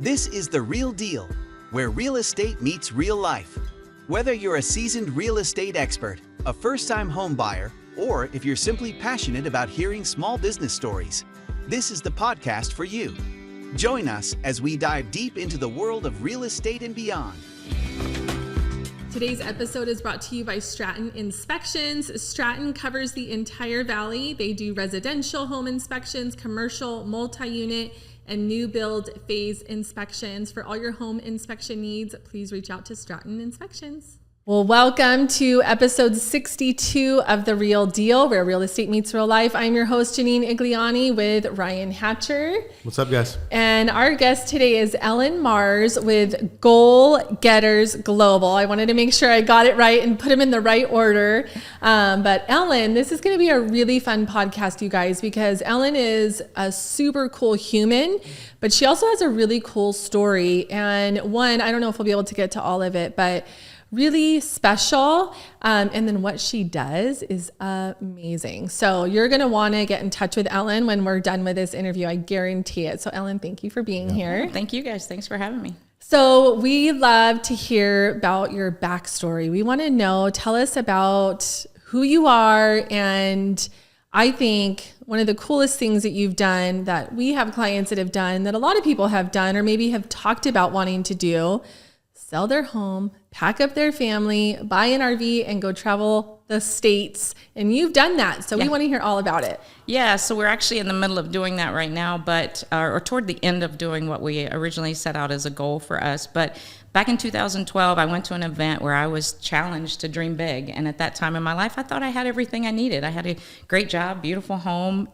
This is The Real Deal, where real estate meets real life. Whether you're a seasoned real estate expert, a first-time home buyer, or if you're simply passionate about hearing small business stories, this is the podcast for you. Join us as we dive deep into the world of real estate and beyond. Today's episode is brought to you by Stratton Inspections. Stratton covers the entire valley. They do residential home inspections, commercial, multi-unit, and new build phase inspections. For all your home inspection needs, please reach out to Stratton Inspections. Well, welcome to episode 62 of The Real Deal, where real estate meets real life. I'm your host, Janine Igliani, with Ryan Hatcher. What's up, guys? And our guest today is Ellen Mars with Goal Getters Global. I wanted to make sure I got it right and put them in the right order. But Ellen, this is going to be a really fun podcast, you guys, because Ellen is a super cool human, but she also has a really cool story. And one, I don't know if we'll be able to get to all of it, but really special. And then what she does is amazing. So you're going to want to get in touch with Ellen when we're done with this interview. I guarantee it. So Ellen, thank you for being here. Thank you guys. Thanks for having me. So we love to hear about your backstory. We want to know, tell us about who you are. And I think one of the coolest things that you've done, that we have clients that have done, that a lot of people have done, or maybe have talked about wanting to do, sell their home, pack up their family, buy an RV, and go travel the states. And you've done that. So we want to hear all about it. Yeah, so we're actually in the middle of doing that right now, but or toward the end of doing what we originally set out as a goal for us. But back in 2012, I went to an event where I was challenged to dream big. And at that time in my life, I thought I had everything I needed. I had a great job, beautiful home,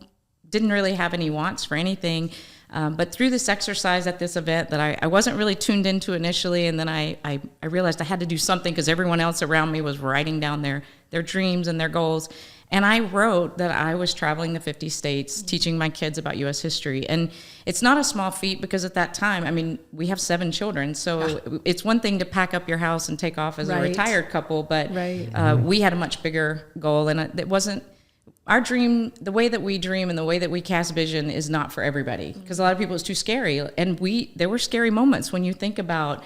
didn't really have any wants for anything. But through this exercise at this event that I wasn't really tuned into initially, and then I realized I had to do something because everyone else around me was writing down their dreams and their goals. And I wrote that I was traveling the 50 states, teaching my kids about U.S. history. And it's not a small feat because at that time, I mean, we have 7 children. So it's one thing to pack up your house and take off as a retired couple, but we had a much bigger goal. And it wasn't, our dream, the way that we dream and the way that we cast vision is not for everybody, because a lot of people, it's too scary. And there were scary moments when you think about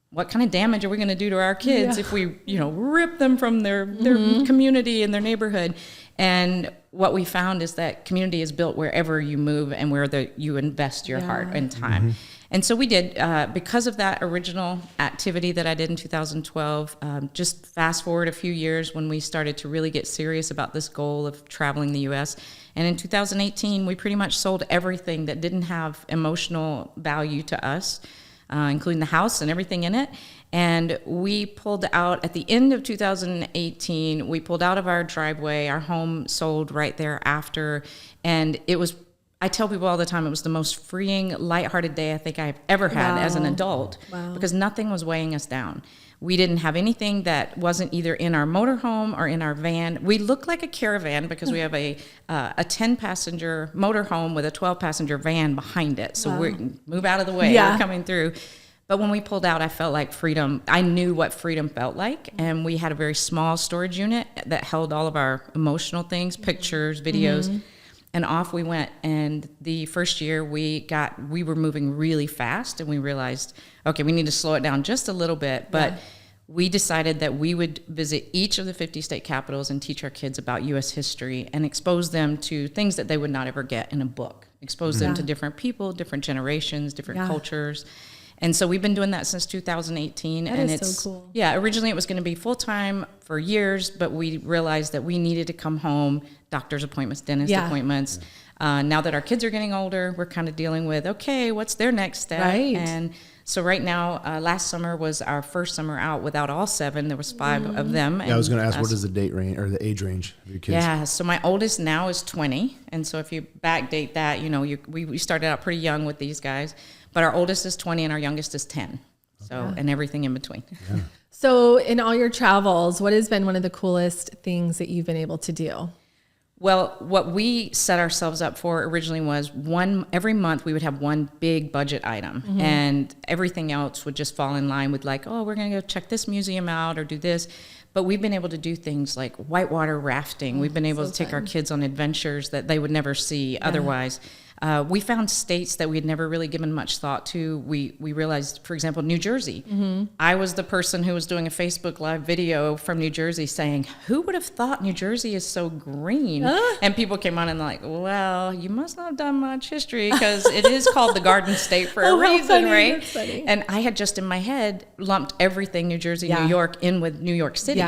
what kind of damage are we going to do to our kids if we, rip them from their community and their neighborhood. And what we found is that community is built wherever you move and where you invest your heart and time. Mm-hmm. And so we did, because of that original activity that I did in 2012, just fast forward a few years when we started to really get serious about this goal of traveling the U.S. And in 2018, we pretty much sold everything that didn't have emotional value to us, including the house and everything in it. And we pulled out, at the end of 2018, we pulled out of our driveway. Our home sold right there after. And it was, I tell people all the time, it was the most freeing, lighthearted day I think I've ever had as an adult, because nothing was weighing us down. We didn't have anything that wasn't either in our motorhome or in our van. We look like a caravan because we have a 10-passenger motorhome with a 12-passenger van behind it. So we move out of the way. We're coming through. But when we pulled out, I felt like freedom. I knew what freedom felt like. And we had a very small storage unit that held all of our emotional things, pictures, videos. And off we went. And the first year we were moving really fast, and we realized, okay, we need to slow it down just a little bit. But we decided that we would visit each of the 50 state capitals and teach our kids about U.S. history and expose them to things that they would not ever get in a book. Expose them to different people, different generations, different cultures. And so we've been doing that since 2018. That is so cool. Yeah, originally it was going to be full-time for years, but we realized that we needed to come home, doctor's appointments, dentist appointments. Now that our kids are getting older, we're kind of dealing with, okay, what's their next step? Right. And so right now, last summer was our first summer out without all 7. There was 5 of them. Yeah, I was going to ask, what is the date range or the age range of your kids? Yeah, so my oldest now is 20. And so if you backdate that, we started out pretty young with these guys. But our oldest is 20 and our youngest is 10. So, and everything in between. Yeah. So in all your travels, what has been one of the coolest things that you've been able to do? Well, what we set ourselves up for originally was every month we would have one big budget item, and everything else would just fall in line with like, oh, we're going to go check this museum out or do this. But we've been able to do things like whitewater rafting. We've been able to take our kids on adventures that they would never see otherwise. We found states that we had never really given much thought to. We realized, for example, New Jersey. I was the person who was doing a Facebook Live video from New Jersey saying, who would have thought New Jersey is so green? And people came on and like, well, you must not have done much history because it is called the Garden State for a reason, funny. right? That's funny. And I had just in my head lumped everything New Jersey, New York in with New York City.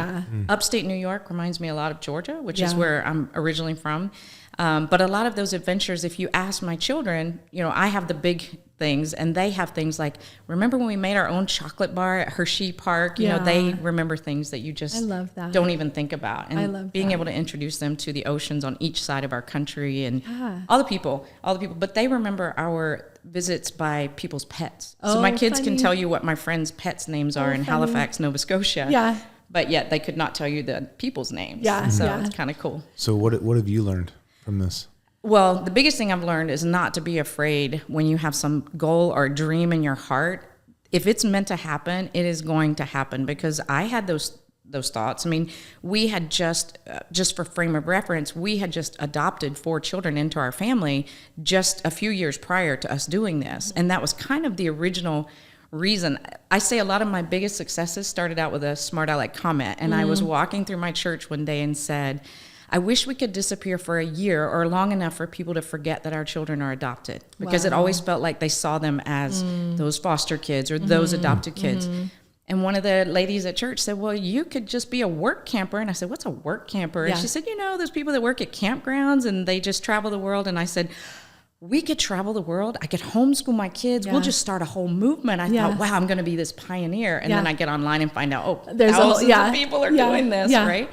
Upstate New York reminds me a lot of Georgia, which is where I'm originally from. But a lot of those adventures, if you ask my children, I have the big things and they have things like, remember when we made our own chocolate bar at Hershey Park? They remember things that you just don't even think about. And being able to introduce them to the oceans on each side of our country and all the people, but they remember our visits by people's pets. So my kids can tell you what my friends' pets' names are in Halifax, Nova Scotia. But yet they could not tell you the people's names. So it's kind of cool. So what have you learned from this? Well, the biggest thing I've learned is not to be afraid when you have some goal or dream in your heart. If it's meant to happen, it is going to happen, because I had those thoughts. I mean, we had just for frame of reference, we had just adopted 4 children into our family just a few years prior to us doing this. And that was kind of the original reason. I say a lot of my biggest successes started out with a smart aleck comment. And I was walking through my church one day and said, I wish we could disappear for a year or long enough for people to forget that our children are adopted, because it always felt like they saw them as those foster kids or those adopted kids. And one of the ladies at church said, well, you could just be a work camper. And I said, what's a work camper? And she said, those people that work at campgrounds and they just travel the world. And I said, we could travel the world. I could homeschool my kids. We'll just start a whole movement. I thought, wow, I'm going to be this pioneer. And then I get online and find out, there's thousands of people are doing this, right?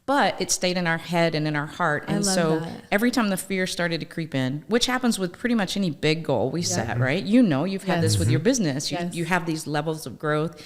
But it stayed in our head and in our heart. And so every time the fear started to creep in, which happens with pretty much any big goal we set, right? You've had this with your business. You have these levels of growth.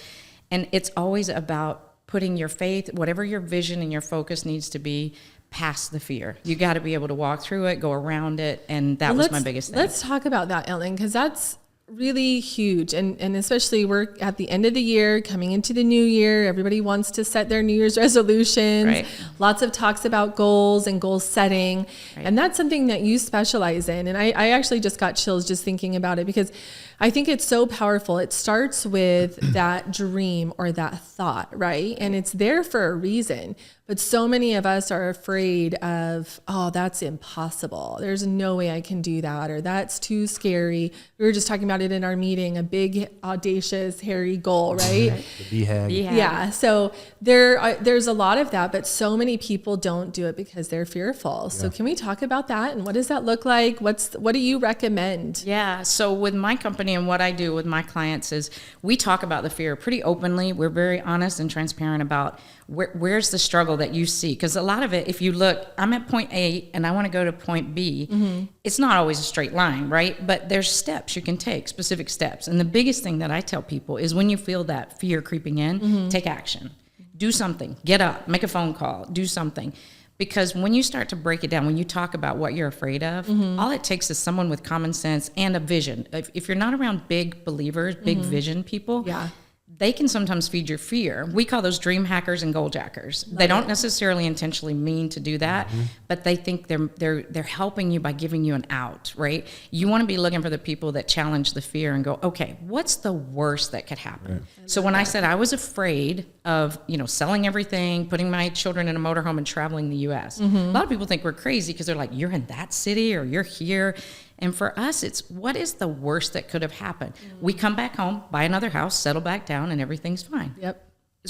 And it's always about putting your faith, whatever your vision and your focus needs to be, past the fear. You got to be able to walk through it, go around it. And that was my biggest thing. Let's talk about that, Ellen, because that's really huge. And especially we're at the end of the year, coming into the new year. Everybody wants to set their New Year's resolutions. Right. Lots of talks about goals and goal setting. Right. And that's something that you specialize in. And I actually just got chills just thinking about it, because I think it's so powerful. It starts with that dream or that thought, right? And it's there for a reason. But so many of us are afraid of, that's impossible. There's no way I can do that, or that's too scary. We were just talking about it in our meeting, a big, audacious, hairy goal, right? The BHAG. Yeah. So there's a lot of that, but so many people don't do it because they're fearful. Yeah. So can we talk about that? And what does that look like? What do you recommend? Yeah. So with my company and what I do with my clients is we talk about the fear pretty openly. We're very honest and transparent about where's the struggle that you see. Because a lot of it, if you look, I'm at point A and I want to go to point B, it's not always a straight line, right? But there's steps you can take, specific steps. And the biggest thing that I tell people is when you feel that fear creeping in, take action. Do something. Get up. Make a phone call. Do something. Because when you start to break it down, when you talk about what you're afraid of, all it takes is someone with common sense and a vision. If you're not around big believers, big vision people, they can sometimes feed your fear. We call those dream hackers and goal jackers. They don't necessarily intentionally mean to do that, but they think they're helping you by giving you an out, right? You want to be looking for the people that challenge the fear and go, okay, what's the worst that could happen? Right. So when I said I was afraid of, selling everything, putting my children in a motorhome and traveling the U.S., a lot of people think we're crazy because they're like, you're in that city or you're here. And for us, it's what is the worst that could have happened? We come back home, buy another house, settle back down, and everything's fine. Yep.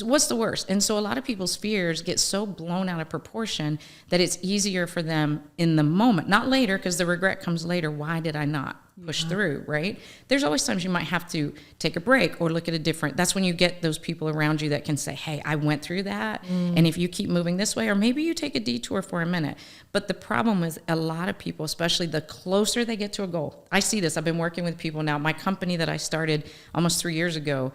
What's the worst? And so a lot of people's fears get so blown out of proportion that it's easier for them in the moment, not later, because the regret comes later. Why did I not push through, right? There's always times you might have to take a break or look at a different, that's when you get those people around you that can say, hey, I went through that. And if you keep moving this way, or maybe you take a detour for a minute. But the problem is a lot of people, especially the closer they get to a goal. I see this. I've been working with people now. My company that I started almost 3 years ago,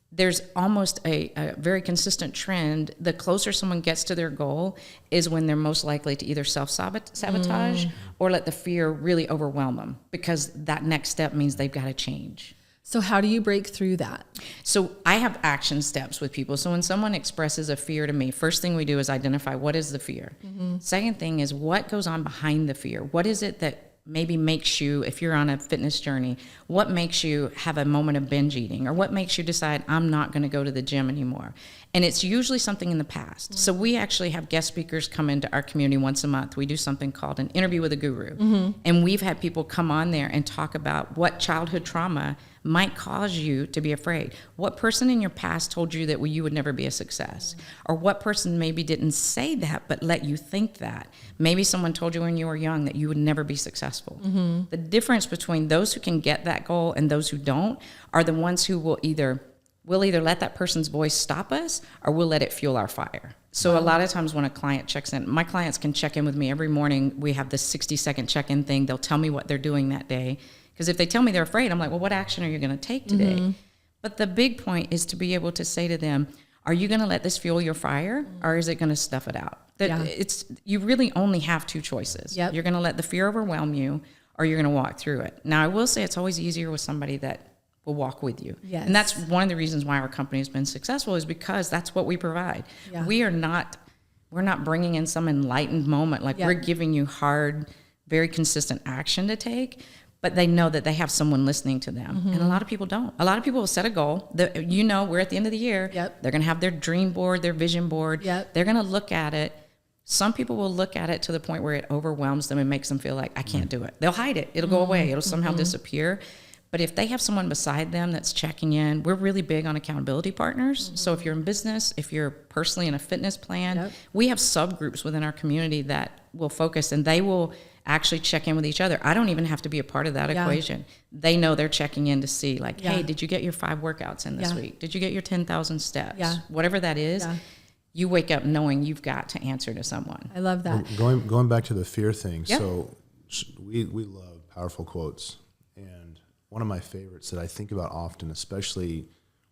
there's almost a very consistent trend. The closer someone gets to their goal is when they're most likely to either self-sabotage or let the fear really overwhelm them, because that next step means they've got to change. So how do you break through that? So I have action steps with people. So when someone expresses a fear to me, first thing we do is identify what is the fear. Second thing is what goes on behind the fear. What is it that maybe makes you, if you're on a fitness journey, what makes you have a moment of binge eating, or what makes you decide I'm not going to go to the gym anymore? And it's usually something in the past. So we actually have guest speakers come into our community once a month. We do something called an interview with a guru. And we've had people come on there and talk about what childhood trauma might cause you to be afraid. What person in your past told you that you would never be a success? Or what person maybe didn't say that but let you think that? Maybe someone told you when you were young that you would never be successful. The difference between those who can get that goal and those who don't are the ones who will either let that person's voice stop us, or we'll let it fuel our fire. So a lot of times when a client checks in, my clients can check in with me every morning. We have this 60-second check-in thing. They'll tell me what they're doing that day. Because if they tell me they're afraid, I'm like, well, what action are you going to take today? But the big point is to be able to say to them, are you going to let this fuel your fire, or is it going to stuff it out? You really only have two choices. You're going to let the fear overwhelm you, or you're going to walk through it. Now, I will say it's always easier with somebody that will walk with you. And that's one of the reasons why our company has been successful, is because that's what we provide. We're not bringing in some enlightened moment. Like we're giving you hard, very consistent action to take, but they know that they have someone listening to them. And a lot of people don't. A lot of people will set a goal. We're at the end of the year. They're going to have their dream board, their vision board. They're going to look at it. Some people will look at it to the point where it overwhelms them and makes them feel like, I can't do it. They'll hide it. It'll go away. It'll somehow disappear. But if they have someone beside them that's checking in, we're really big on accountability partners. So if you're in business, if you're personally in a fitness plan, we have subgroups within our community that will focus, and they will actually check in with each other. I don't even have to be a part of that equation. They know they're checking in to see, like, hey, did you get your 5 workouts in this week? Did you get your 10,000 steps? Whatever that is, you wake up knowing you've got to answer to someone. I love that. Going back to the fear thing. So we love powerful quotes. And one of my favorites that I think about often, especially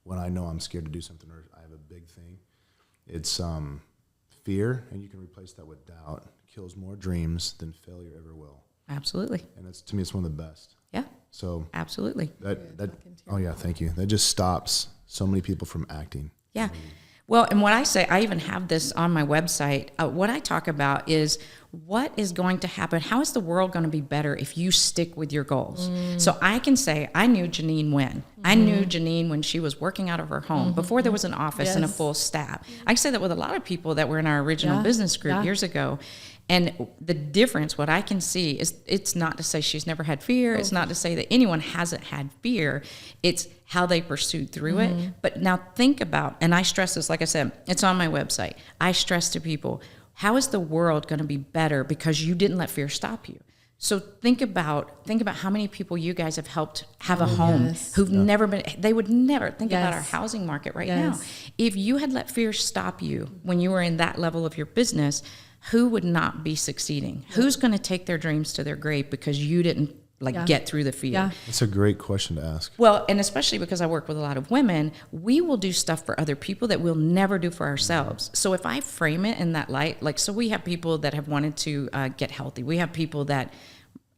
when I know I'm scared to do something or I have a big thing, it's fear, and you can replace that with doubt, kills more dreams than failure ever will. Absolutely. And it's, to me, it's one of the best. Yeah. So absolutely. Thank you. That just stops so many people from acting. Yeah. Well, and what I say, I even have this on my website. What I talk about is what is going to happen. How is the world going to be better if you stick with your goals? So I can say, I knew Janine when. I knew Janine when she was working out of her home, before there was an office and a full staff. I say that with a lot of people that were in our original business group years ago. And the difference, what I can see is, it's not to say she's never had fear. It's not to say that anyone hasn't had fear. It's how they pursued through it. But now think about, and I stress this, like I said, it's on my website. I stress to people, how is the world going to be better because you didn't let fear stop you? So think about how many people you guys have helped have a home who've never been, they would never think about our housing market right now. If you had let fear stop you when you were in that level of your business, who would not be succeeding? Who's going to take their dreams to their grave because you didn't get through the fear? That's a great question to ask. Well, and especially because I work with a lot of women, we will do stuff for other people that we'll never do for ourselves. So if I frame it in that light, like, so we have people that have wanted to get healthy. We have people that,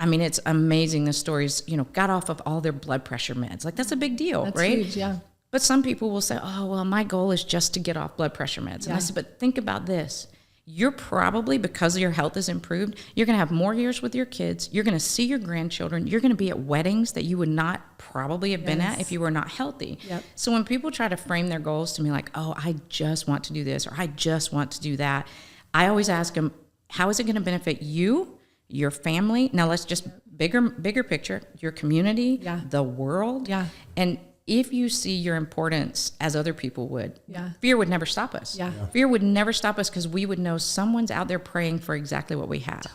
I mean, it's amazing, the stories, got off of all their blood pressure meds. Like, that's a big deal, That's right? huge, yeah. But some people will say, oh, well, my goal is just to get off blood pressure meds. And I said, but think about this. You're probably, because your health is improved, you're going to have more years with your kids. You're going to see your grandchildren. You're going to be at weddings that you would not probably have been at if you were not healthy. So when people try to frame their goals to me like, oh, I just want to do this, or I just want to do that, I always ask them, how is it going to benefit you, your family? Now let's just bigger picture, your community, the world. And if you see your importance as other people would, fear would never stop us. Fear would never stop us, because we would know someone's out there praying for exactly what we have.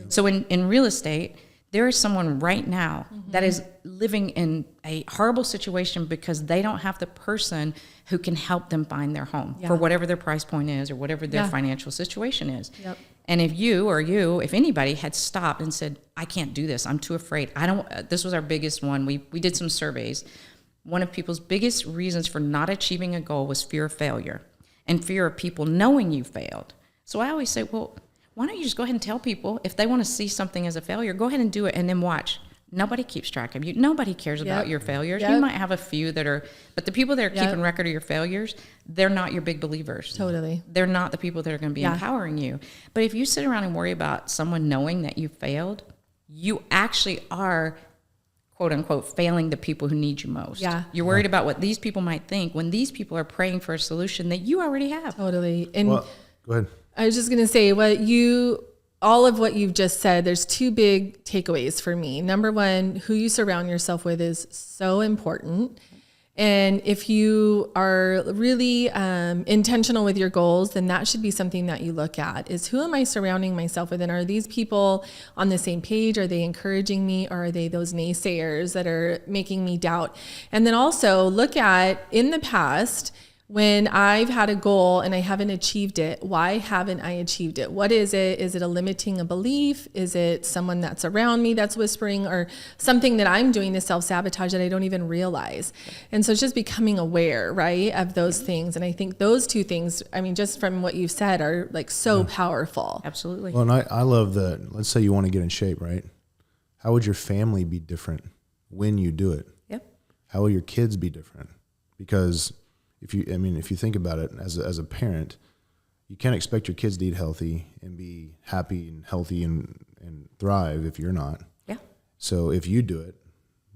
So in real estate, there is someone right now that is living in a horrible situation because they don't have the person who can help them find their home for whatever their price point is or whatever their financial situation is. And if if anybody had stopped and said, I can't do this, I'm too afraid. This was our biggest one. We did some surveys. One of people's biggest reasons for not achieving a goal was fear of failure and fear of people knowing you failed. So I always say, well, why don't you just go ahead and tell people, if they want to see something as a failure, go ahead and do it, and then watch. Nobody keeps track of you. Nobody cares about your failures. You might have a few that are, but the people that are keeping record of your failures, they're not your big believers. Totally. They're not the people that are going to be empowering you. But if you sit around and worry about someone knowing that you failed, you actually are, quote unquote, failing the people who need you most. Yeah. You're worried about what these people might think when these people are praying for a solution that you already have. Totally. And Well, go ahead. I was just going to say all of what you've just said, there's two big takeaways for me. Number one, who you surround yourself with is so important. And if you are really intentional with your goals, then that should be something that you look at is who am I surrounding myself with? And are these people on the same page? Are they encouraging me? Or are they those naysayers that are making me doubt? And then also look at in the past, when I've had a goal and I haven't achieved it, why haven't I achieved it? What is it? Is it a limiting a belief? Is it someone that's around me that's whispering, or something that I'm doing to self-sabotage that I don't even realize? And so it's just becoming aware, right, of those things. And I think those two things, I mean, just from what you've said, are like so powerful. Absolutely. Well, and I love that. Let's say you want to get in shape, right? How would your family be different when you do it? Yep. How will your kids be different? Because if you think about it as a parent, you can't expect your kids to eat healthy and be happy and healthy and thrive if you're not. Yeah. So if you do it,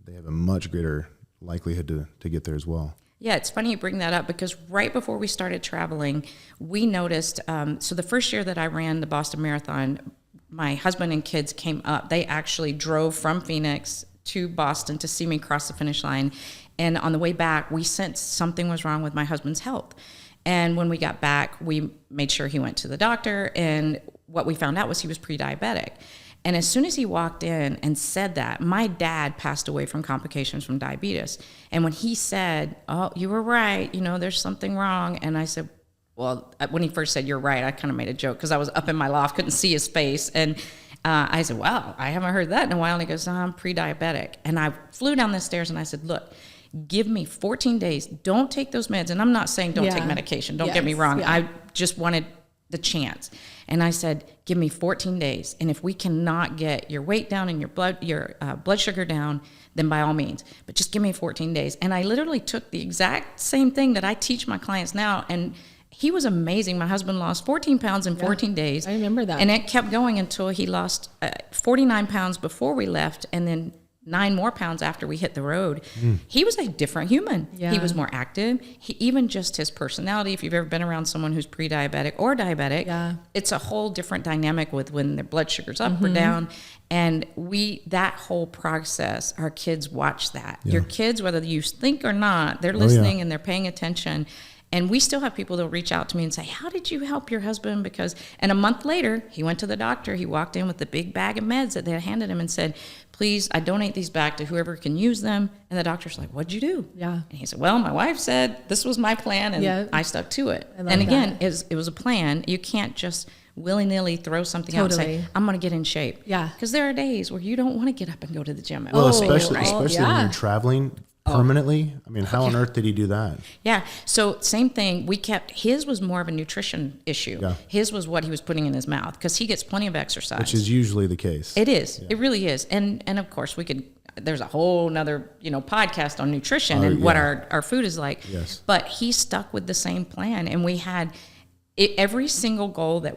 they have a much greater likelihood to get there as well. Yeah, it's funny you bring that up because right before we started traveling, we noticed, so the first year that I ran the Boston Marathon, my husband and kids came up. They actually drove from Phoenix to Boston to see me cross the finish line. And on the way back, we sensed something was wrong with my husband's health. And when we got back, we made sure he went to the doctor. And what we found out was he was pre-diabetic. And as soon as he walked in and said that, my dad passed away from complications from diabetes. And when he said, "Oh, you were right, there's something wrong." And I said, well, when he first said, "You're right," I kind of made a joke because I was up in my loft, couldn't see his face. And I said, "Wow, I haven't heard that in a while." And he goes, "I'm pre-diabetic." And I flew down the stairs and I said, "Look, give me 14 days. Don't take those meds." And I'm not saying don't take medication. Don't get me wrong. Yeah. I just wanted the chance. And I said, "Give me 14 days. And if we cannot get your weight down and your blood sugar down, then by all means. But just give me 14 days." And I literally took the exact same thing that I teach my clients now. And he was amazing. My husband lost 14 pounds in 14 days. I remember that. And it kept going until he lost 49 pounds before we left, and then 9 more pounds after we hit the road. He was a different human. Yeah. He was more active. Even just his personality, if you've ever been around someone who's pre-diabetic or diabetic, it's a whole different dynamic with when their blood sugar's up or down. And that whole process, our kids watch that. Yeah. Your kids, whether you think or not, they're listening and they're paying attention. And we still have people that reach out to me and say, "How did you help your husband?" And a month later, he went to the doctor. He walked in with the big bag of meds that they had handed him and said, "Please, I donate these back to whoever can use them." And the doctor's like, "What'd you do?" Yeah. And he said, "Well, my wife said this was my plan, and I stuck to it." And again, it was a plan. You can't just willy-nilly throw something out and say, "I'm going to get in shape." Yeah. Because there are days where you don't want to get up and go to the gym. Well, especially when you're traveling permanently. I mean, how on earth did he do that? Yeah. So same thing. His was more of a nutrition issue. Yeah. His was what he was putting in his mouth because he gets plenty of exercise. Which is usually the case. It is. Yeah. It really is. And of course there's a whole nother, podcast on nutrition and what our food is like. Yes. But he stuck with the same plan. And we had every single goal that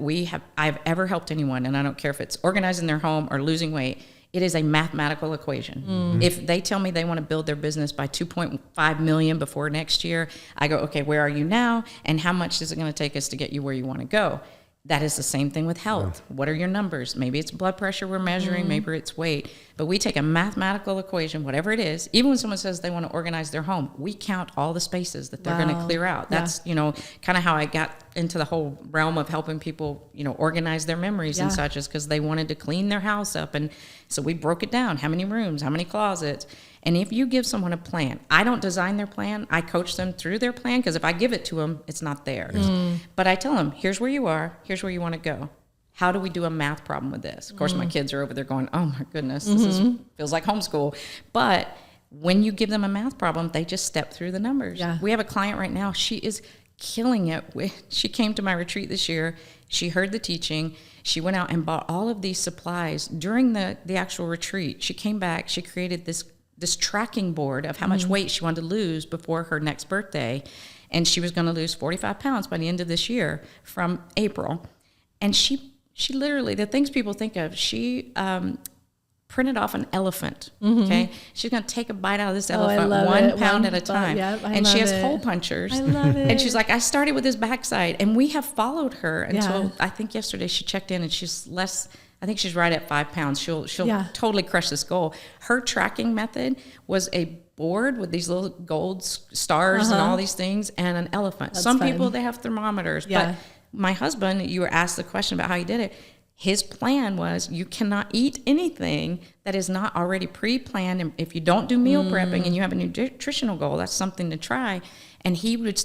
I've ever helped anyone. And I don't care if it's organizing their home or losing weight. It is a mathematical equation. Mm-hmm. If they tell me they want to build their business by 2.5 million before next year, I go, "Okay, where are you now? And how much is it going to take us to get you where you want to go?" That is the same thing with health. Yeah. What are your numbers? Maybe it's blood pressure we're measuring, maybe it's weight. But we take a mathematical equation, whatever it is. Even when someone says they want to organize their home, we count all the spaces that they're going to clear out. That's, kind of how I got into the whole realm of helping people, organize their memories and such, is because they wanted to clean their house up. And so we broke it down. How many rooms? How many closets? And if you give someone a plan, I don't design their plan. I coach them through their plan because if I give it to them, it's not theirs. But I tell them, here's where you are. Here's where you want to go. How do we do a math problem with this? Of course, my kids are over there going, "Oh, my goodness, this feels like homeschool." But when you give them a math problem, they just step through the numbers. Yeah. We have a client right now. She is killing it. She came to my retreat this year. She heard the teaching. She went out and bought all of these supplies during the actual retreat. She came back. She created this tracking board of how much weight she wanted to lose before her next birthday. And she was going to lose 45 pounds by the end of this year from April. And she literally, the things people think of, she printed off an elephant. Okay, she's going to take a bite out of this elephant love 1 it. pound One at a time. Yep, and she love has it. hole punchers. I love it. And she's like, I started with his backside, and we have followed her until Yeah. I think yesterday she checked in, and she's less. I think she's right at 5 pounds. She'll Yeah. totally crush this goal. Her tracking method was a board with these little gold stars and all these things, and an elephant. Some fun. people, they have thermometers, Yeah. but my husband, you were asked the question about how he did it. His plan was you cannot eat anything that is not already pre-planned. And if you don't do meal prepping and you have a nutritional goal, that's something to try. And he would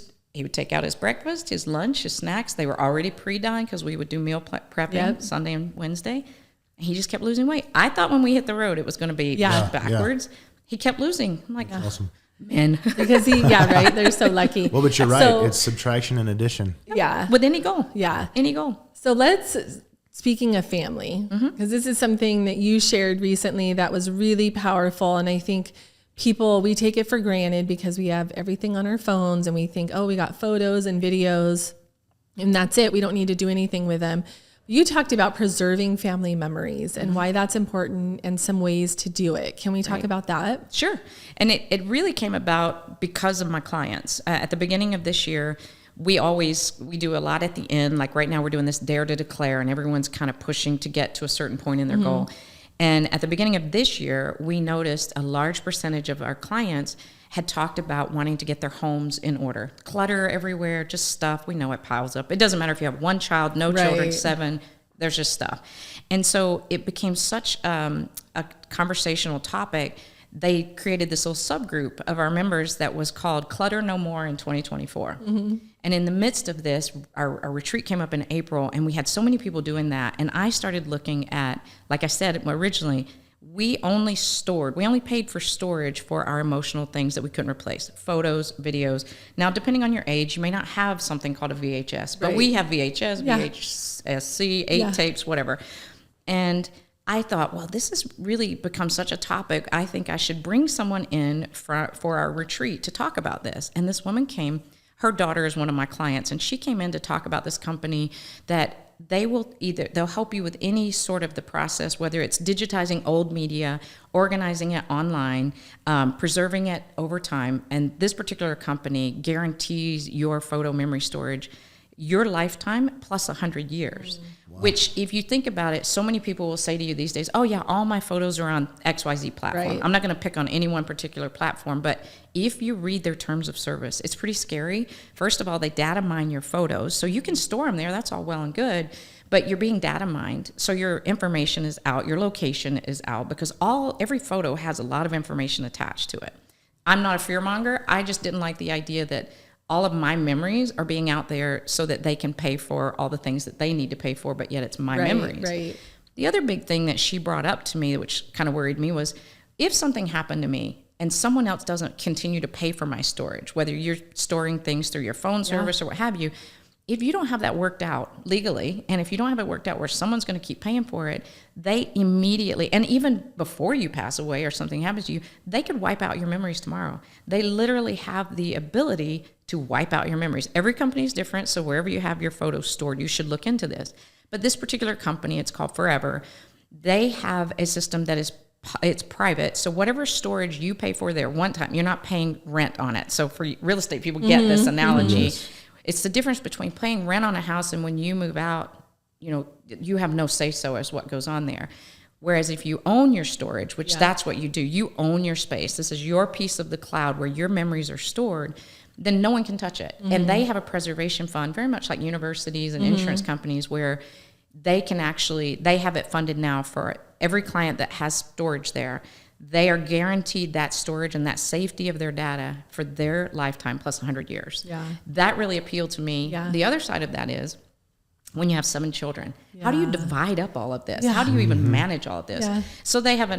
take out his breakfast, his lunch, his snacks. They were already pre-done because we would do meal prepping Sunday and Wednesday. And he just kept losing weight. I thought when we hit the road, it was going to be backwards. He kept losing. I'm like, Awesome. man. Because right? They're so lucky. Well, but you're right. So, It's subtraction and addition. yeah. With any goal. Yeah. Any goal. So speaking of family, because this is something that you shared recently that was really powerful. And I think we take it for granted because we have everything on our phones and we think, oh, we got photos and videos and that's it. We don't need to do anything with them. You talked about preserving family memories and why that's important and some ways to do it. Can we talk about that? Sure. And it really came about because of my clients. At the beginning of this year, we do a lot at the end. Like right now we're doing this dare to declare, and everyone's kind of pushing to get to a certain point in their goal. And at the beginning of this year, we noticed a large percentage of our clients had talked about wanting to get their homes in order. Clutter everywhere, just stuff. We know it piles up. It doesn't matter if you have one child, no children, 7, there's just stuff. And so it became such a conversational topic. They created this little subgroup of our members that was called Clutter No More in 2024. And in the midst of this, our retreat came up in April, and we had so many people doing that. And I started looking at, like I said originally, we only paid for storage for our emotional things that we couldn't replace. Photos, videos. Now, depending on your age, you may not have something called a VHS, but we have VHS, VHS-C, 8 tapes, whatever. And I thought, well, this has really become such a topic. I think I should bring someone in for our retreat to talk about this. And this woman came. Her daughter is one of my clients, and she came in to talk about this company that they'll help you with any sort of the process, whether it's digitizing old media, organizing it online, preserving it over time. And this particular company guarantees your photo memory storage your lifetime plus 100 years. Wow. Which, if you think about it, so many people will say to you these days, oh yeah, all my photos are on XYZ platform. Right. I'm not going to pick on any one particular platform, but if you read their terms of service, it's pretty scary. First of all, they data mine your photos, so you can store them there, that's all well and good, but you're being data mined, so your information is out, your location is out, because every photo has a lot of information attached to it. I'm not a fear monger, I just didn't like the idea that all of my memories are being out there so that they can pay for all the things that they need to pay for, but yet it's my memories. Right. The other big thing that she brought up to me, which kind of worried me, was if something happened to me and someone else doesn't continue to pay for my storage, whether you're storing things through your phone service or what have you, if you don't have that worked out legally, and if you don't have it worked out where someone's going to keep paying for it, they immediately, and even before you pass away or something happens to you, they could wipe out your memories tomorrow. They literally have the ability to wipe out your memories. Every company is different, so wherever you have your photos stored, you should look into this. But this particular company, it's called Forever, they have a system that it's private, so whatever storage you pay for there one time, you're not paying rent on it. So for real estate people get this analogy. It's the difference between paying rent on a house and when you move out, you have no say-so as what goes on there. Whereas if you own your storage, which that's what you do, you own your space. This is your piece of the cloud where your memories are stored, then no one can touch it. And they have a preservation fund, very much like universities and insurance companies, where they have it funded now for every client that has storage there. They are guaranteed that storage and that safety of their data for their lifetime plus 100 years. Yeah. That really appealed to me. Yeah. The other side of that is when you have 7 children, how do you divide up all of this? How do you even manage all of this? Yeah. So they have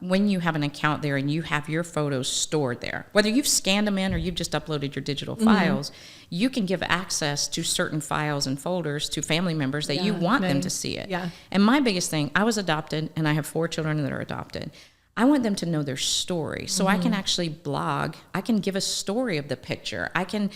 when you have an account there and you have your photos stored there, whether you've scanned them in or you've just uploaded your digital files, you can give access to certain files and folders to family members that you want them to see it. Yeah. And my biggest thing, I was adopted and I have 4 children that are adopted. I want them to know their story. So I can actually blog. I can give a story of the picture. I can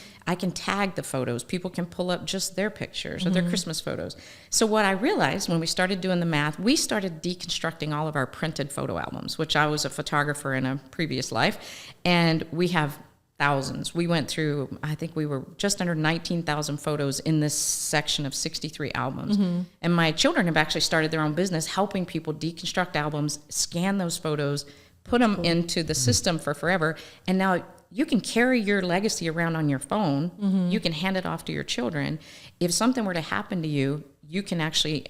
tag the photos. People can pull up just their pictures or their Christmas photos. So what I realized when we started doing the math, we started deconstructing all of our printed photo albums, which I was a photographer in a previous life, and we have thousands. We went through, I think we were just under 19,000 photos in this section of 63 albums. And my children have actually started their own business helping people deconstruct albums, scan those photos, put them into the system for forever. And now you can carry your legacy around on your phone. You can hand it off to your children. If something were to happen to you, you can actually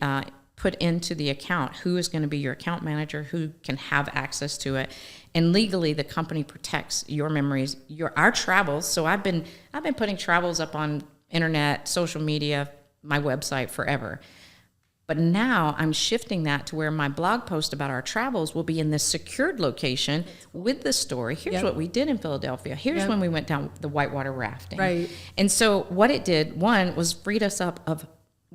put into the account who is going to be your account manager, who can have access to it. And legally, the company protects your memories, our travels. So I've been putting travels up on internet, social media, my website forever. But now I'm shifting that to where my blog post about our travels will be in this secured location with the story. Here's what we did in Philadelphia. Here's when we went down the whitewater rafting. Right. And so what it did, one, was freed us up of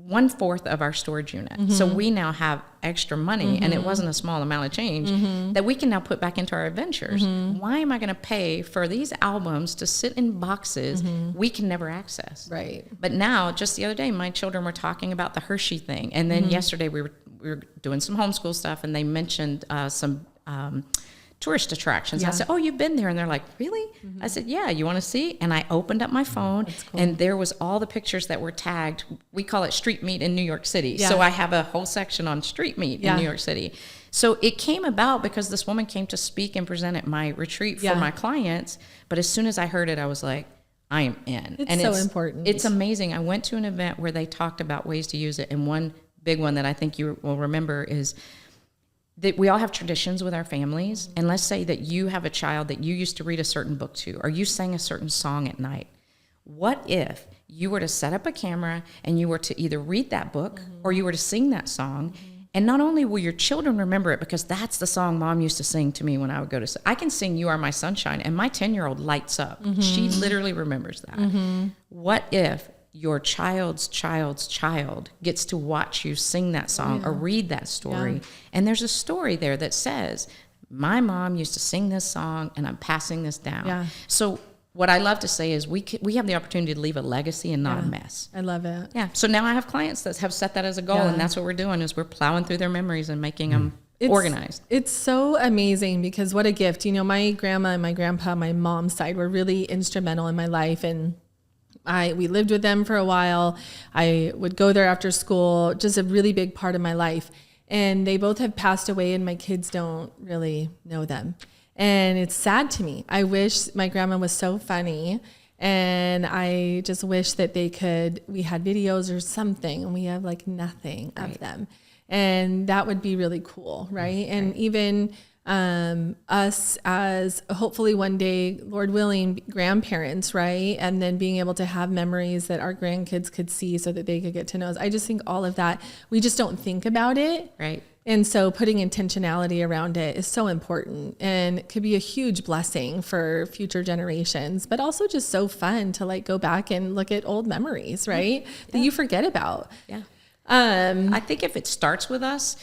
1/4 of our storage unit. So we now have extra money, and it wasn't a small amount of change that we can now put back into our adventures. Why am I going to pay for these albums to sit in boxes we can never access? Right. But now, just the other day, my children were talking about the Hershey thing, and then yesterday we were doing some homeschool stuff, and they mentioned some tourist attractions. I said, oh, you've been there? And they're like, really? I said, yeah, you want to see? And I opened up my phone, and there was all the pictures that were tagged. We call it street meat in New York City. So I have a whole section on street meat in New York City. So it came about because this woman came to speak and present at my retreat for my clients. But as soon as I heard it, I was like, I am in. It's so important. It's amazing. I went to an event where they talked about ways to use it. And one big one that I think you will remember is that we all have traditions with our families. And let's say that you have a child that you used to read a certain book to, or you sang a certain song at night. What if you were to set up a camera and you were to either read that book or you were to sing that song? And not only will your children remember it, because that's the song Mom used to sing to me when I would go to sleep. I can sing You Are My Sunshine, and my 10-year-old lights up. She literally remembers that. What if your child's child gets to watch you sing that song or read that story? And there's a story there that says, my mom used to sing this song and I'm passing this down. So what I love to say is we have the opportunity to leave a legacy and not a mess. I love it. Yeah. So now I have clients that have set that as a goal, and that's what we're doing is we're plowing through their memories and making them organized. It's so amazing because what a gift. You know, my grandma and my grandpa, my mom's side, were really instrumental in my life, and we lived with them for a while. I would go there after school, just a really big part of my life. And they both have passed away, and my kids don't really know them. And it's sad to me. I wish my grandma was so funny, and I just wish that we had videos or something, and we have like nothing of them. And that would be really cool, right? And even us as hopefully one day, Lord willing, grandparents, right? And then being able to have memories that our grandkids could see so that they could get to know us. I just think all of that, we just don't think about it. Right. And so putting intentionality around it is so important, and it could be a huge blessing for future generations, but also just so fun to like go back and look at old memories, right? That you forget about. Yeah. I think if it starts with us,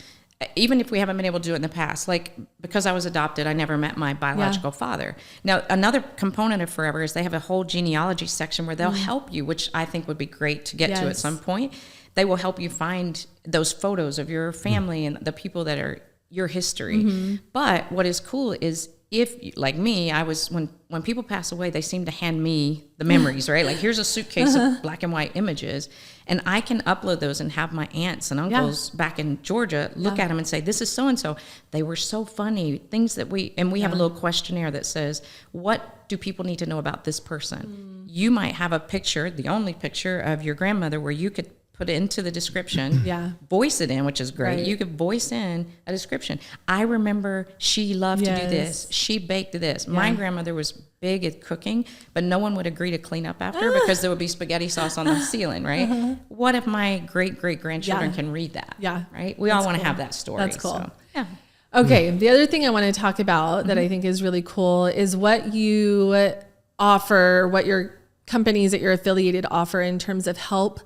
even if we haven't been able to do it in the past, like because I was adopted, I never met my biological father. Now, another component of Forever is they have a whole genealogy section where they'll help you, which I think would be great to get to at some point. They will help you find those photos of your family and the people that are your history. But what is cool is if, like me, when people pass away, they seem to hand me the memories, right? Like here's a suitcase of black and white images, and I can upload those and have my aunts and uncles back in Georgia look at them and say, this is so-and-so. They were so funny. Things that we have a little questionnaire that says, what do people need to know about this person? You might have a picture, the only picture of your grandmother where you could put it into the description, voice it in, which is great. Right. You could voice in a description. I remember she loved to do this. She baked this. My grandmother was big at cooking, but no one would agree to clean up after because there would be spaghetti sauce on the ceiling, right? What if my great-great-grandchildren can read that? Yeah. Right? We all want to have that story. That's cool. So, yeah. Okay. The other thing I want to talk about that I think is really cool is what you offer, what your companies that you're affiliated offer in terms of help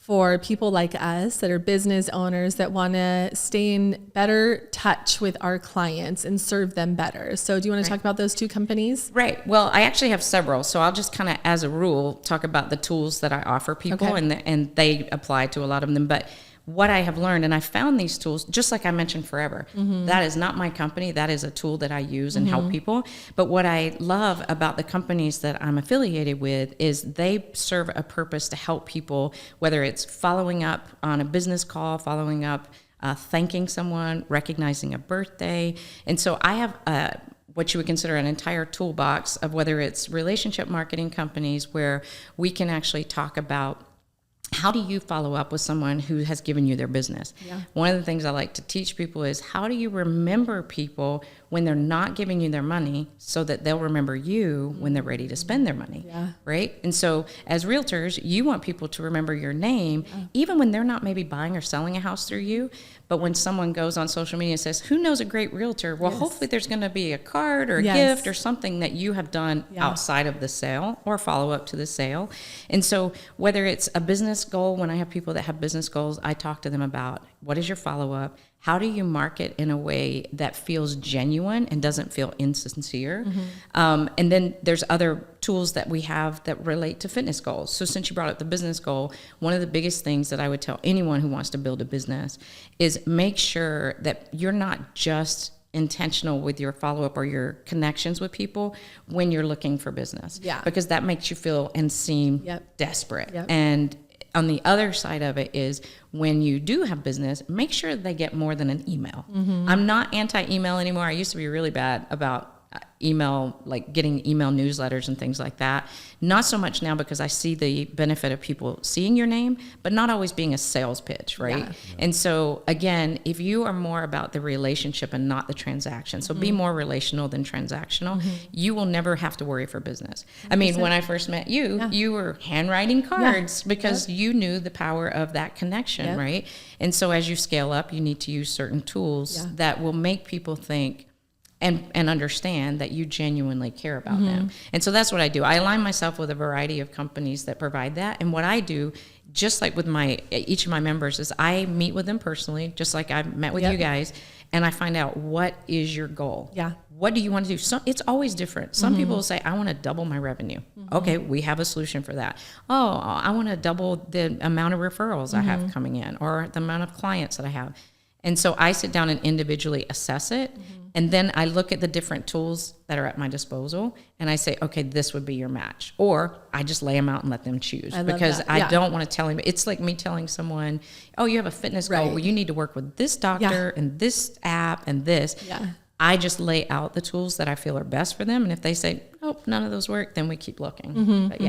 for people like us that are business owners that want to stay in better touch with our clients and serve them better. So do you want to talk about those two companies? Right. Well, I actually have several. So I'll just kind of, as a rule, talk about the tools that I offer people, and they apply to a lot of them. But what I have learned, and I found these tools, just like I mentioned forever, that is not my company. That is a tool that I use and help people. But what I love about the companies that I'm affiliated with is they serve a purpose to help people, whether it's following up on a business call, following up, thanking someone, recognizing a birthday. And so I have what you would consider an entire toolbox of whether it's relationship marketing companies where we can actually talk about how do you follow up with someone who has given you their business? Yeah. One of the things I like to teach people is how do you remember people when they're not giving you their money so that they'll remember you when they're ready to spend their money, right? And so as realtors, you want people to remember your name, even when they're not maybe buying or selling a house through you. But when someone goes on social media and says, who knows a great realtor? Well, hopefully there's going to be a card or a gift or something that you have done outside of the sale or follow up to the sale. And so whether it's a business goal, when I have people that have business goals, I talk to them about what is your follow up? How do you market in a way that feels genuine and doesn't feel insincere? And then there's other tools that we have that relate to fitness goals. So since you brought up the business goal, one of the biggest things that I would tell anyone who wants to build a business is make sure that you're not just intentional with your follow-up or your connections with people when you're looking for business. Because that makes you feel and seem desperate. And on the other side of it is when you do have business, make sure they get more than an email. I'm not anti-email anymore. I used to be really bad about email, like getting email newsletters and things like that. Not so much now because I see the benefit of people seeing your name, but not always being a sales pitch, right? And so again, if you are more about the relationship and not the transaction, so be more relational than transactional, you will never have to worry for business. 100%. I mean, when I first met you, you were handwriting cards because you knew the power of that connection, right? And so as you scale up, you need to use certain tools that will make people think, and understand that you genuinely care about them. And so that's what I do. I align myself with a variety of companies that provide that. And what I do, just like with each of my members, is I meet with them personally, just like I met with you guys, and I find out what is your goal. What do you want to do? So it's always different. Some people will say, I want to double my revenue. Okay, we have a solution for that. Oh, I want to double the amount of referrals I have coming in or the amount of clients that I have. And so I sit down and individually assess it. And then I look at the different tools that are at my disposal and I say, okay, this would be your match. Or I just lay them out and let them choose because I don't want to tell him. It's like me telling someone, oh, you have a fitness goal. Well, you need to work with this doctor and this app and this. I just lay out the tools that I feel are best for them. And if they say, oh, none of those work, then we keep looking. But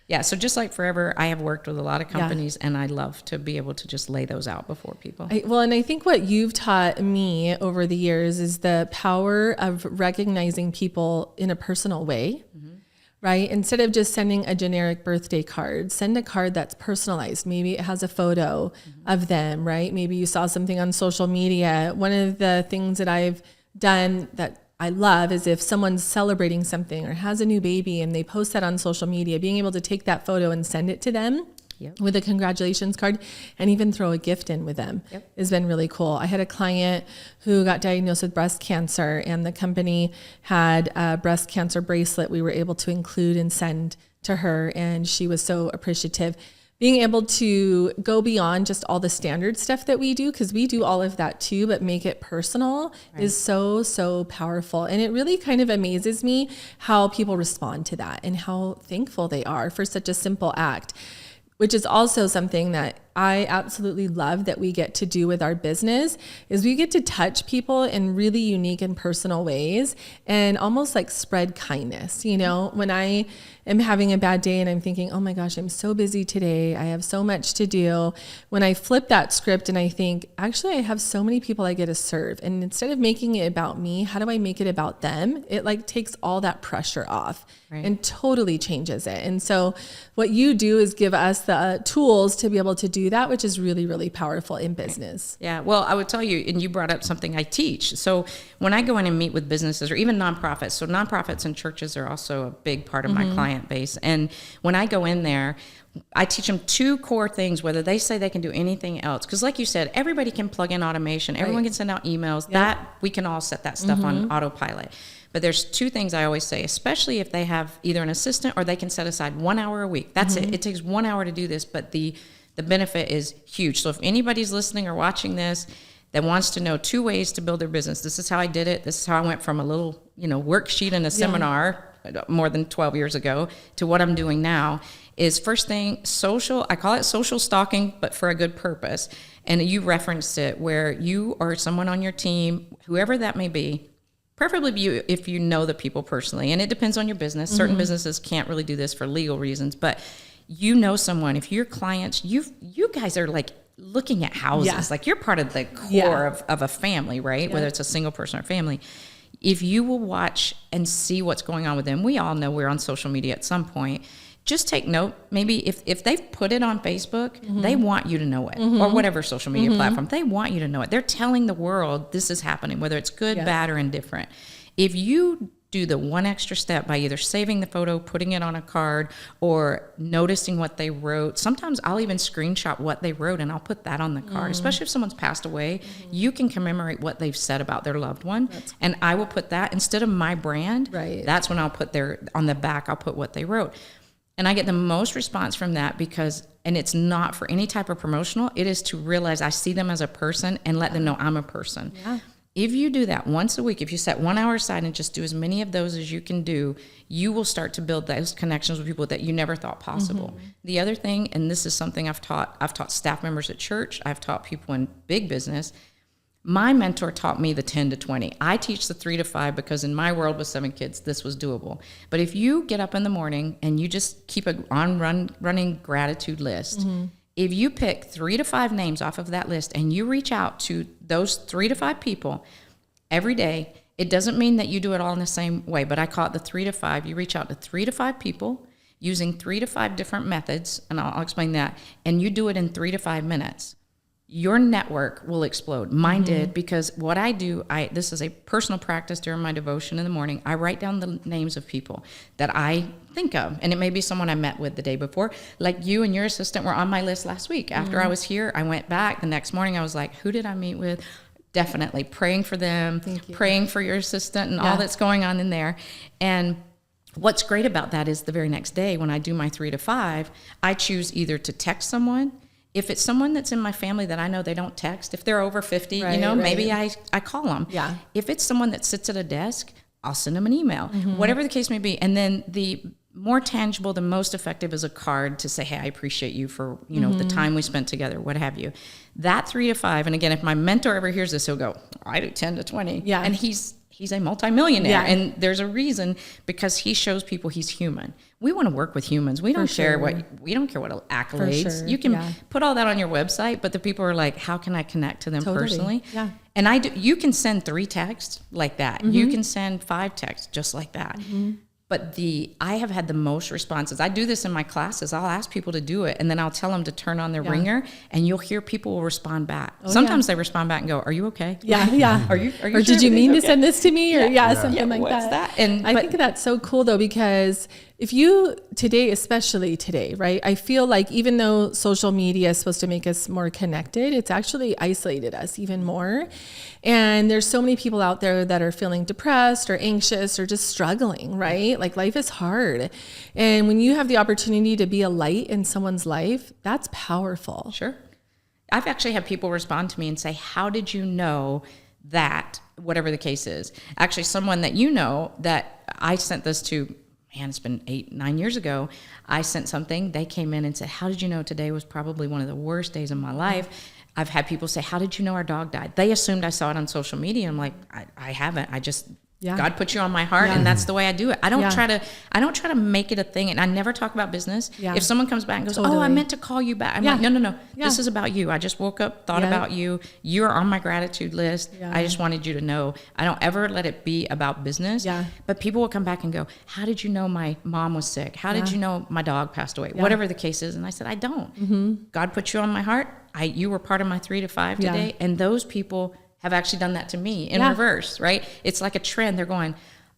yeah, so just like forever, I have worked with a lot of companies and I love to be able to just lay those out before people. And I think what you've taught me over the years is the power of recognizing people in a personal way, right? Instead of just sending a generic birthday card, send a card that's personalized. Maybe it has a photo of them, right? Maybe you saw something on social media. One of the things that I've done that I love is if someone's celebrating something or has a new baby and they post that on social media, being able to take that photo and send it to them with a congratulations card and even throw a gift in with them has been really cool. I had a client who got diagnosed with breast cancer and the company had a breast cancer bracelet we were able to include and send to her, and she was so appreciative. Being able to go beyond just all the standard stuff that we do, because we do all of that too, but make it personal is so, so powerful. And it really kind of amazes me how people respond to that and how thankful they are for such a simple act, which is also something that I absolutely love that we get to do with our business is we get to touch people in really unique and personal ways and almost like spread kindness. You know, when I am having a bad day and I'm thinking, oh my gosh, I'm so busy today, I have so much to do. When I flip that script and I think, actually, I have so many people I get to serve. And instead of making it about me, how do I make it about them? It like takes all that pressure off and totally changes it. And so what you do is give us the tools to be able to do do that, which is really, really powerful in business. Yeah, well, I would tell you, and you brought up something I teach. So when I go in and meet with businesses or even nonprofits, so nonprofits and churches are also a big part of my client base. And when I go in there, I teach them 2 core things, whether they say they can do anything else. Because like you said, everybody can plug in automation. Everyone can send out emails. That we can all set that stuff on autopilot. But there's 2 things I always say, especially if they have either an assistant or they can set aside 1 hour a week. That's it. It takes 1 hour to do this, but the benefit is huge. So if anybody's listening or watching this that wants to know 2 ways to build their business, this is how I did it. This is how I went from a little, worksheet in a seminar more than 12 years ago to what I'm doing now. Is first thing, social, I call it social stalking, but for a good purpose. And you referenced it, where you or someone on your team, whoever that may be, preferably you if you know the people personally. And it depends on your business. Certain businesses can't really do this for legal reasons, but you know someone, if your clients, you guys are like looking at houses, like you're part of the core of a family, right? Whether it's a single person or family. If you will watch and see what's going on with them, we all know we're on social media at some point. Just take note, maybe if they've put it on Facebook, they want you to know it, or whatever social media platform, they want you to know it. They're telling the world this is happening, whether it's good, bad, or indifferent. If you do the one extra step by either saving the photo, putting it on a card, or noticing what they wrote, sometimes I'll even screenshot what they wrote and I'll put that on the card, especially if someone's passed away. You can commemorate what they've said about their loved one. And I will put that instead of my brand. That's when I'll put on the back, I'll put what they wrote. And I get the most response from that because, and it's not for any type of promotional, it is to realize I see them as a person and let them know I'm a person. If you do that once a week, if you set 1 hour aside and just do as many of those as you can do, you will start to build those connections with people that you never thought possible. The other thing, and this is something I've taught staff members at church, I've taught people in big business. My mentor taught me the 10 to 20. I teach the 3 to 5 because in my world with 7 kids, this was doable. But if you get up in the morning and you just keep a running gratitude list, if you pick 3 to 5 names off of that list and you reach out to those 3 to 5 people every day, it doesn't mean that you do it all in the same way, but I call it the 3 to 5. You reach out to 3 to 5 people using 3 to 5 different methods, and I'll explain that, and you do it in 3 to 5 minutes. Your network will explode. Mine did, because what I do, this is a personal practice during my devotion in the morning. I write down the names of people that I think of, and it may be someone I met with the day before. Like you and your assistant were on my list last week. After I was here, I went back the next morning. I was like, who did I meet with? Definitely praying for them, praying for your assistant and all that's going on in there. And what's great about that is the very next day when I do my 3 to 5, I choose either to text someone. If it's someone that's in my family that I know they don't text, if they're over 50, maybe I call them. If it's someone that sits at a desk, I'll send them an email, whatever the case may be. And then the more tangible, the most effective is a card to say, hey, I appreciate you for, the time we spent together, what have you. That 3 to 5. And again, if my mentor ever hears this, he'll go, I do 10 to 20. And he's a multimillionaire. And there's a reason, because he shows people he's human. We want to work with humans. We don't care what accolades. You can put all that on your website, but the people are like, how can I connect to them personally? And you can send 3 texts like that. You can send 5 texts just like that. But I have had the most responses. I do this in my classes. I'll ask people to do it, and then I'll tell them to turn on their ringer, and you'll hear people will respond back. Sometimes they respond back and go, "Are you okay?" Are you or sure did you mean to send this to me? Or something like what's that. And I think that's so cool though, because if you especially today, right? I feel like even though social media is supposed to make us more connected, it's actually isolated us even more. And there's so many people out there that are feeling depressed or anxious or just struggling, right? Like life is hard. And when you have the opportunity to be a light in someone's life, that's powerful. Sure. I've actually had people respond to me and say, how did you know that, whatever the case is? Actually, someone that that I sent this to, it's been 8-9 years ago. I sent something. They came in and said, how did you know today was probably one of the worst days of my life? I've had people say, how did you know our dog died? They assumed I saw it on social media. I'm like, I haven't. I just Yeah. God put you on my heart, and that's the way I do it. I don't try to make it a thing, and I never talk about business. Yeah. If someone comes back and goes, "Oh, I meant to call you back," I'm like, "No. This is about you. I just woke up, thought about you. You're on my gratitude list. I just wanted you to know. I don't ever let it be about business." Yeah. But people will come back and go, "How did you know my mom was sick? How did you know my dog passed away?" Whatever the case is, and I said, "I don't. God put you on my heart. You were part of my 3 to 5 today, and those people have actually done that to me in reverse, right? It's like a trend. They're going,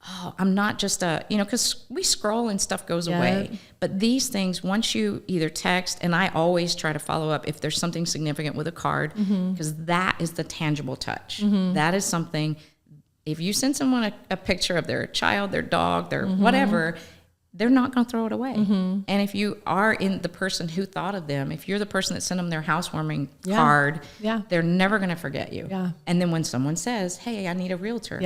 oh, I'm not just because we scroll and stuff goes away. But these things, once you either text, and I always try to follow up if there's something significant with a card, because that is the tangible touch. That is something, if you send someone a picture of their child, their dog, their whatever, they're not going to throw it away. And if you are in the person who thought of them, if you're the person that sent them their housewarming card, they're never going to forget you. And then when someone says, hey, I need a realtor,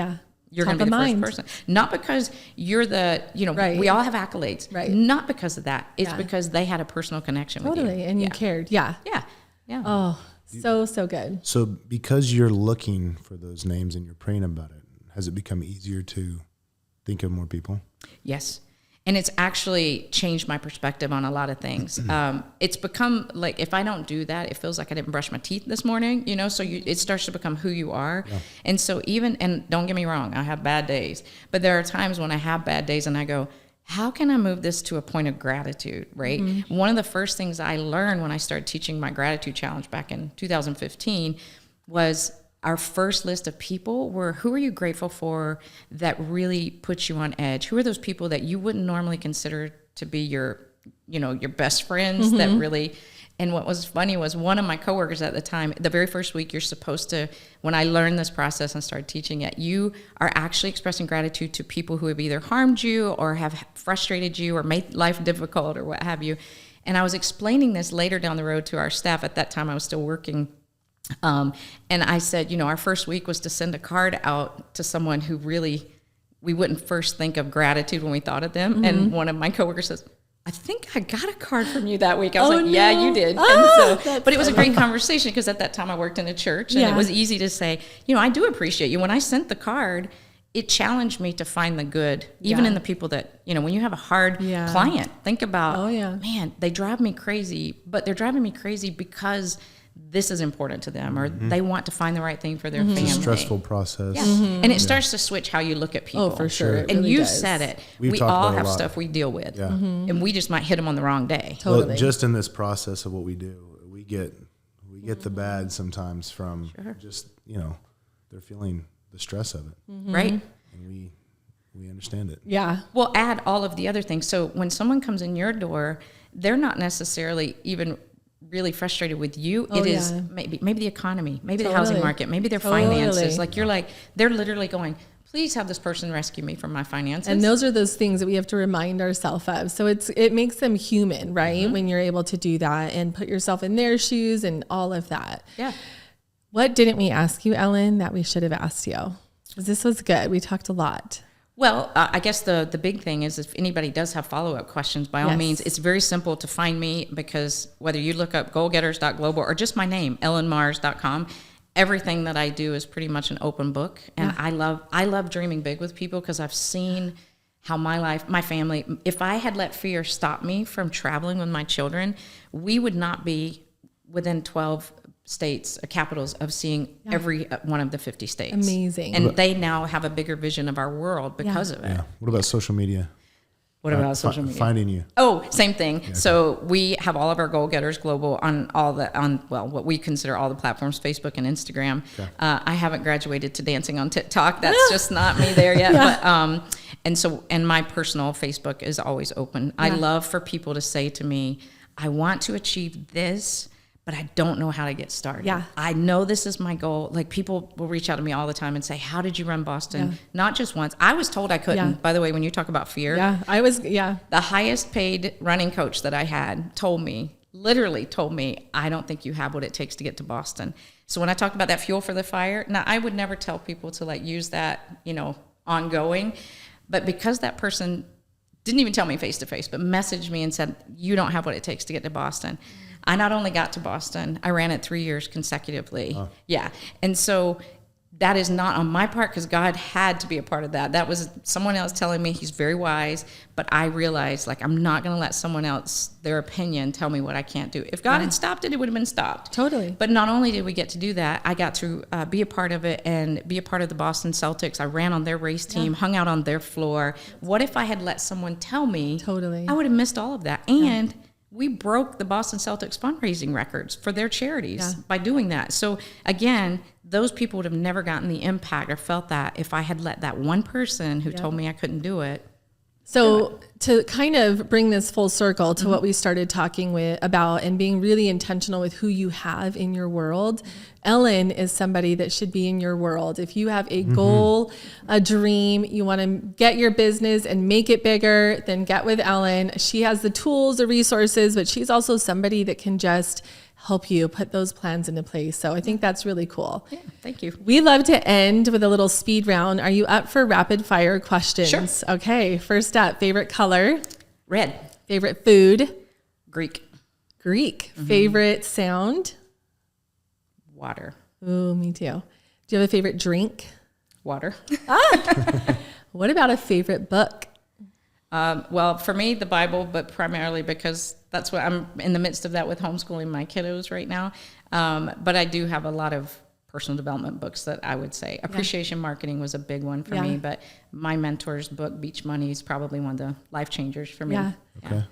you're going to be the first person. Not because you're the, we all have accolades. Not because of that. It's because they had a personal connection with you. Totally, and you cared. Yeah. Oh, so good. So because you're looking for those names and you're praying about it, has it become easier to think of more people? Yes. And it's actually changed my perspective on a lot of things. It's become like, if I don't do that, it feels like I didn't brush my teeth this morning, so it starts to become who you are. And so and don't get me wrong, I have bad days, but there are times when I have bad days and I go, how can I move this to a point of gratitude, right? One of the first things I learned when I started teaching my gratitude challenge back in 2015 was our first list of people were, who are you grateful for that really puts you on edge? Who are those people that you wouldn't normally consider to be your best friends that really, and what was funny was one of my coworkers at the time, the very first week you're supposed to, when I learned this process and started teaching it, you are actually expressing gratitude to people who have either harmed you or have frustrated you or made life difficult or what have you. And I was explaining this later down the road to our staff. At that time I was still working. And I said, our first week was to send a card out to someone who really, we wouldn't first think of gratitude when we thought of them. And one of my coworkers says, I think I got a card from you that week. I was like, yeah, you did. But it was a great conversation because at that time I worked in a church and it was easy to say, I do appreciate you. When I sent the card, it challenged me to find the good, even in the people that, when you have a hard client, think about, man, they drive me crazy, but they're driving me crazy because this is important to them, or they want to find the right thing for their family. It's a stressful process. And it starts to switch how you look at people. Oh, for sure. And you said it. We all have stuff we deal with. And we just might hit them on the wrong day. Totally. Well, just in this process of what we do, we get the bad sometimes from just, they're feeling the stress of it. Right. And we understand it. Yeah. Well, add all of the other things. So when someone comes in your door, they're not necessarily even really frustrated with you. It is maybe the economy, maybe the housing market, maybe their finances. Like they're literally going, please have this person rescue me from my finances. And those are those things that we have to remind ourselves of. So it makes them human, right? When you're able to do that and put yourself in their shoes and all of that. Yeah. What didn't we ask you, Ellen, that we should have asked you? Because this was good. We talked a lot. Well, I guess the big thing is if anybody does have follow-up questions, by all means, it's very simple to find me because whether you look up goalgetters.global or just my name, ellenmars.com, everything that I do is pretty much an open book. And I love dreaming big with people because I've seen how my life, my family, if I had let fear stop me from traveling with my children, we would not be within 12 states, capitals of seeing every one of the 50 states. Amazing. And they now have a bigger vision of our world because of it. Yeah. What about social media? What about social media? Finding you. Oh, same thing. Yeah, so we have all of our Goal Getters Global on what we consider all the platforms, Facebook and Instagram. Okay. I haven't graduated to dancing on TikTok. That's just not me there yet. But and my personal Facebook is always open. I love for people to say to me, I want to achieve this, but I don't know how to get started. Yeah. I know this is my goal. Like people will reach out to me all the time and say, how did you run Boston? Not just once. I was told I couldn't. By the way, when you talk about fear. The highest paid running coach that I had literally told me, I don't think you have what it takes to get to Boston. So when I talked about that fuel for the fire, now I would never tell people to use that, ongoing. But because that person didn't even tell me face to face, but messaged me and said, you don't have what it takes to get to Boston. I not only got to Boston, I ran it 3 years consecutively. Yeah. And so that is not on my part, because God had to be a part of that. That was someone else telling me. He's very wise, but I realized, like, I'm not going to let someone else, their opinion, tell me what I can't do. If God had stopped it, it would have been stopped. Totally. But not only did we get to do that, I got to be a part of it and be a part of the Boston Celtics. I ran on their race team, hung out on their floor. What if I had let someone tell me? Totally. I would have missed all of that. And we broke the Boston Celtics fundraising records for their charities by doing that. So again, those people would have never gotten the impact or felt that if I had let that one person who told me I couldn't do it. So to kind of bring this full circle to what we started talking about and being really intentional with who you have in your world, Ellen is somebody that should be in your world. If you have a goal, a dream, you want to get your business and make it bigger, then get with Ellen. She has the tools, the resources, but she's also somebody that can just help you put those plans into place. So I think that's really cool. Yeah, thank you. We love to end with a little speed round. Are you up for rapid fire questions? Sure. Okay, first up, favorite color? Red. Favorite food? Greek. Greek. Favorite sound? Water. Ooh, me too. Do you have a favorite drink? Water. What about a favorite book? Well, for me, the Bible, but primarily because that's what I'm in the midst of that with homeschooling my kiddos right now. But I do have a lot of personal development books that I would say. Appreciation Marketing was a big one for me, but my mentor's book, Beach Money, is probably one of the life changers for me. Yeah. Okay.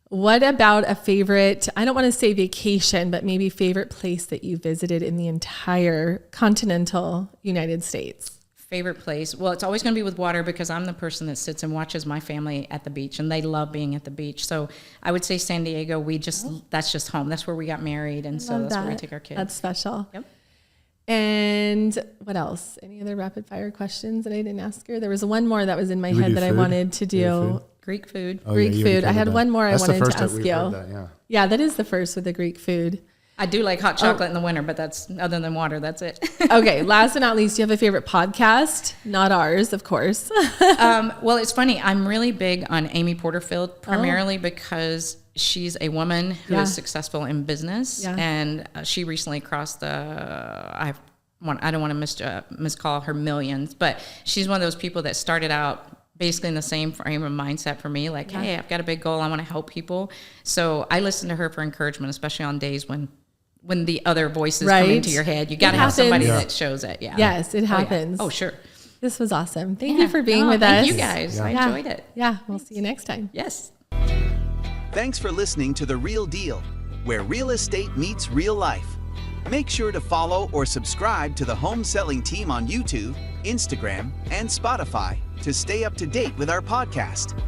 What about a favorite, I don't want to say vacation, but maybe favorite place that you visited in the entire continental United States? Favorite place? Well, it's always going to be with water, because I'm the person that sits and watches my family at the beach, and they love being at the beach. So I would say San Diego. That's just home. That's where we got married, and so that's where we take our kids. That's special. Yep. And what else? Any other rapid fire questions that I didn't ask her? There was one more that was in my Did we head do that I food? wanted to do. Greek food. Oh, Greek yeah, you food. already I had covered one that. more That's I the wanted first to that ask we've you. heard that, yeah. Yeah, that is the first with the Greek food. I do like hot chocolate in the winter, but that's other than water. That's it. Okay, last but not least, do you have a favorite podcast? Not ours, of course. Well, it's funny. I'm really big on Amy Porterfield, primarily because she's a woman who is successful in business, and she recently crossed the. I don't want to miscall her millions, but she's one of those people that started out basically in the same frame of mindset for me. Like, hey, I've got a big goal. I want to help people. So I listen to her for encouragement, especially on days when the other voices come into your head. You got to have somebody that shows it. Yeah. Yes, it happens. Oh, sure. This was awesome. Thank you for being with us. Thank you guys. I enjoyed it. Yeah, we'll see you next time. Yes. Thanks for listening to The Real Deal, where real estate meets real life. Make sure to follow or subscribe to the Home Selling Team on YouTube, Instagram, and Spotify to stay up to date with our podcast.